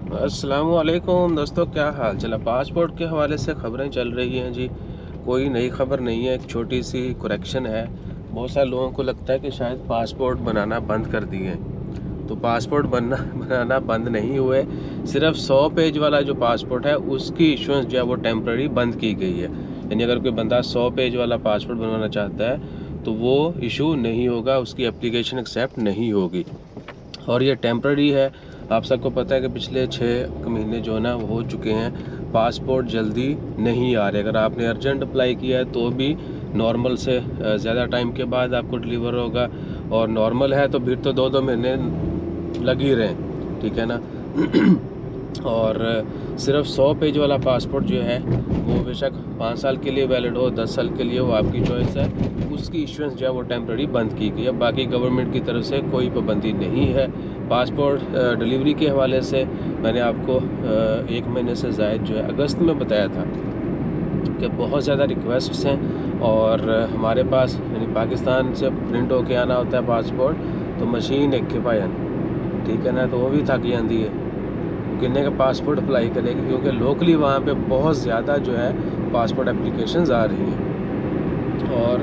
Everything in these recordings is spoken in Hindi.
अस्सलामु अलैकुम दोस्तों, क्या हाल चला। पासपोर्ट के हवाले से ख़बरें चल रही हैं जी। कोई नई ख़बर नहीं है, एक छोटी सी करेक्शन है। बहुत सारे लोगों को लगता है कि शायद पासपोर्ट बनाना बंद कर दिए हैं। तो पासपोर्ट बनाना बंद नहीं हुए। सिर्फ 100 पेज वाला जो पासपोर्ट है उसकी इशुएंस जो है वो टेम्प्रेरी बंद की गई है। यानी अगर कोई बंदा 100 पेज वाला पासपोर्ट बनवाना चाहता है तो वो इशू नहीं होगा, उसकी एप्लीकेशन एक्सेप्ट नहीं होगी और ये टेम्प्रेरी है। आप सबको पता है कि पिछले 6 महीने जो है ना वो हो चुके हैं, पासपोर्ट जल्दी नहीं आ रहे। अगर आपने अर्जेंट अप्लाई किया है तो भी नॉर्मल से ज़्यादा टाइम के बाद आपको डिलीवर होगा, और नॉर्मल है तो फिर तो 2-2 महीने लग ही रहे हैं, ठीक है ना। और सिर्फ 100 पेज वाला पासपोर्ट जो है वो बेशक 5 साल के लिए वैलिड हो, 10 साल के लिए, वो आपकी चॉइस है। उसकी इशुएंस जो है वो टेम्प्रेरी बंद की गई है। बाकी गवर्नमेंट की तरफ से कोई पाबंदी नहीं है। पासपोर्ट डिलीवरी के हवाले से मैंने आपको 1 महीने से ज़ायद जो है अगस्त में बताया था कि बहुत ज़्यादा रिक्वेस्ट्स हैं, और हमारे पास यानी पाकिस्तान से प्रिंट होके आना होता है पासपोर्ट, तो मशीन एक के पायन, ठीक है ना, तो वो भी थक जाती है। किन्ने का पासपोर्ट अप्लाई करेगी, क्योंकि लोकली वहाँ पे बहुत ज़्यादा जो है पासपोर्ट एप्लीकेशंस आ रही हैं। और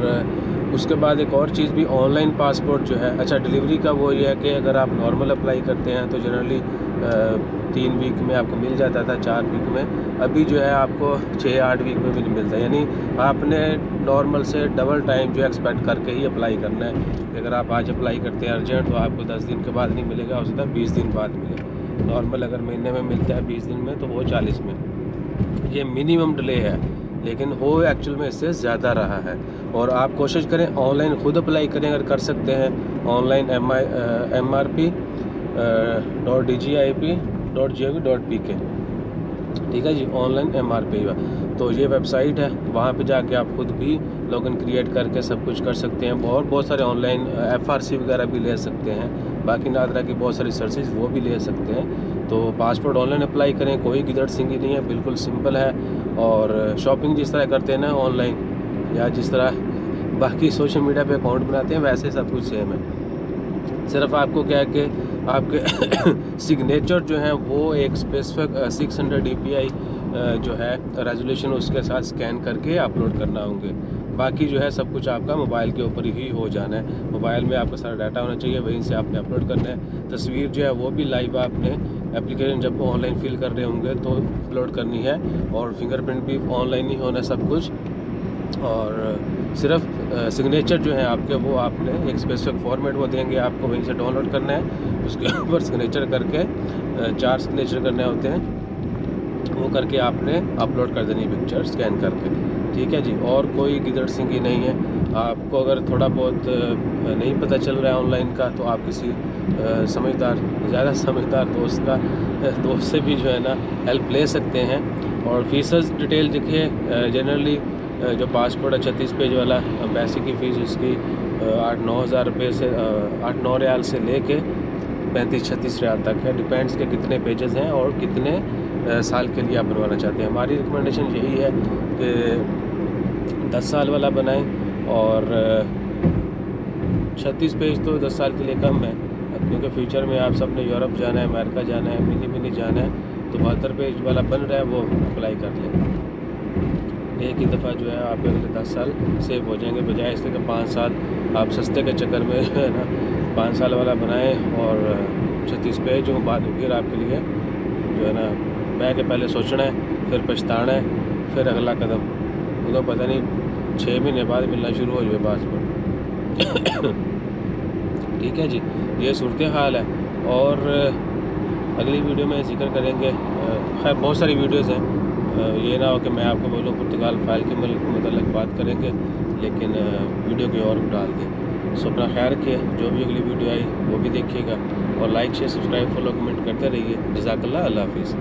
उसके बाद एक और चीज़ भी, ऑनलाइन पासपोर्ट जो है, अच्छा डिलीवरी का वो ये है कि अगर आप नॉर्मल अप्लाई करते हैं तो जनरली 3 वीक में आपको मिल जाता था, 4 वीक में। अभी जो है आपको 6-8 वीक में भी नहीं मिलता। यानी आपने नॉर्मल से डबल टाइम जो है एक्सपेक्ट करके ही अप्लाई करना है। अगर आप आज अप्लाई करते हैं अर्जेंट तो आपको 10 दिन के बाद नहीं मिलेगा, हो सकता है 20 दिन बाद मिले। नॉर्मल अगर महीने में मिलता है 20 दिन में तो वो 40 में। ये मिनिमम डिले है, लेकिन हो एक्चुअल में इससे ज़्यादा रहा है। और आप कोशिश करें ऑनलाइन खुद अप्लाई करें, अगर कर सकते हैं ऑनलाइन MRP.DGIP.gov.pk, ठीक है जी, ऑनलाइन MRP। तो ये वेबसाइट है, वहाँ पे जाके आप खुद भी लॉगिन क्रिएट करके सब कुछ कर सकते हैं। और बहुत सारे ऑनलाइन FRC वगैरह भी ले सकते हैं, बाकी नादरा की बहुत सारी सर्विस वो भी ले सकते हैं। तो पासपोर्ट ऑनलाइन अप्लाई करें, कोई गिदड़ सिंगी नहीं है, बिल्कुल सिंपल है। और शॉपिंग जिस तरह करते हैं ना ऑनलाइन, या जिस तरह बाकी सोशल मीडिया पे अकाउंट बनाते हैं, वैसे सब कुछ सेम है। सिर्फ आपको क्या है कि आपके सिग्नेचर जो हैं वो एक स्पेसिफिक 600 dpi जो है रेजोल्यूशन, उसके साथ स्कैन करके अपलोड करना होंगे। बाकी जो है सब कुछ आपका मोबाइल के ऊपर ही हो जाना है। मोबाइल में आपका सारा डाटा होना चाहिए, वहीं से आपने अपलोड करना है। तस्वीर जो है वो भी लाइव आपने एप्लीकेशन जब ऑनलाइन फिल कर रहे होंगे तो अपलोड करनी है, और फिंगरप्रिंट भी ऑनलाइन ही होना सब कुछ। और सिर्फ सिग्नेचर जो है आपके, वो आपने एक स्पेसिफिक फॉर्मेट वो देंगे आपको, वहीं से डाउनलोड करना है। उसके ऊपर सिग्नेचर करके 4 सिग्नेचर करने होते हैं, वो करके आपने अपलोड कर देनी पिक्चर स्कैन करके, ठीक है जी। और कोई गिदड़ सिंगी नहीं है। आपको अगर थोड़ा बहुत नहीं पता चल रहा है ऑनलाइन का, तो आप किसी समझदार, ज़्यादा समझदार दोस्त से भी जो है ना हेल्प ले सकते हैं। और फीसस डिटेल देखिए, जनरली जो पासपोर्ट है 36 पेज वाला, एम्बेसी की फ़ीस उसकी 8-9 हज़ार रुपये से 8-9 रियाल से लेके 35-36 रियाल तक है। डिपेंड्स के कितने पेजेस हैं और कितने साल के लिए आप बनवाना चाहते हैं। हमारी रिकमेंडेशन यही है कि 10 साल वाला बनाएं, और 36 पेज तो 10 साल के लिए कम है, क्योंकि फ्यूचर में आप सबने यूरोप जाना है, अमेरिका जाना है, मिनी जाना है, तो 72 पेज वाला बन रहा है, वो अप्लाई कर लें। एक ही दफ़ा जो है आप अगले 10 साल सेव हो जाएंगे, बजाय इसलिए कि 5 साल आप सस्ते के चक्कर में है ना 5 साल वाला बनाएं और 36 पेज हो, बाद फिर आपके लिए जो है ना मैं के पहले सोचना है, फिर पछताना है, फिर अगला कदम, तो पता नहीं 6 महीने बाद मिलना शुरू हो जाए पासपोर्ट। ठीक है जी, ये सूरत हाल है। और अगली वीडियो में जिक्र करेंगे, खैर बहुत सारी वीडियोज़ हैं, ये ना हो कि मैं आपको बोलूँ पुर्तगाल फ़ाइल के मतलब बात करेंगे, लेकिन वीडियो कोई और डाल दें। सो अपना ख्याल रखिए, जो भी अगली वीडियो आई वो भी देखिएगा, और like share subscribe follow comment करते रहिए। जज़ाकल्लाह, अल्लाह हाफ़िज़।